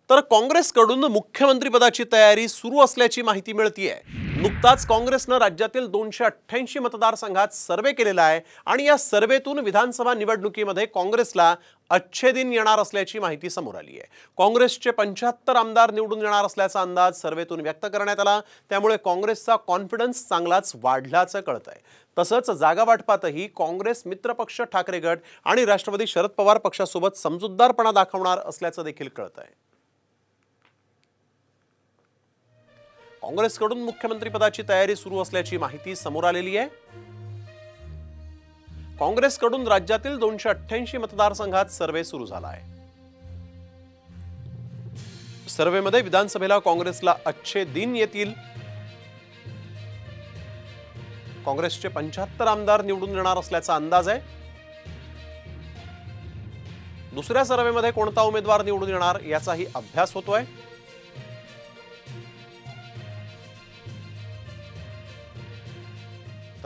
तर काँग्रेसकडून मुख्यमंत्रीपदाची तयारी सुरू असल्याची माहिती मिळतेय। नुकताच काँग्रेसने राज्यातील 288 मतदारसंघात सर्वे केलेला आहे आणि या सर्वेतून विधानसभा निवडणुकीमध्ये काँग्रेसला अच्छे दिन येणार असल्याची माहिती समोर आली आहे। काँग्रेसचे 75 आमदार निवडून येणार असल्याचा अंदाज सर्वेतून व्यक्त करण्यात आला, त्यामुळे काँग्रेसचा कॉन्फिडन्स चांगलाच वाढल्याचं कळतंय। तसंच जागा वाटपातही काँग्रेस मित्रपक्ष ठाकरे गट आणि राष्ट्रवादी शरद पवार पक्षासोबत समजूतदारपणा दाखवणार असल्याचं देखील कळतंय। काँग्रेसकडून मुख्यमंत्रीपदाची तयारी सुरू असल्याची माहिती समोर आलेली आहे। काँग्रेसकडून राज्यातील 288 मतदारसंघात सर्वे सुरू झाला आहे। सर्वेमध्ये विधानसभेला काँग्रेसला अच्छे दिन येतील। काँग्रेसचे 75 आमदार निवडून येणार असल्याचा अंदाज आहे। दुसऱ्या सर्वेमध्ये कोणता उमेदवार निवडून येणार याचाही अभ्यास होतोय।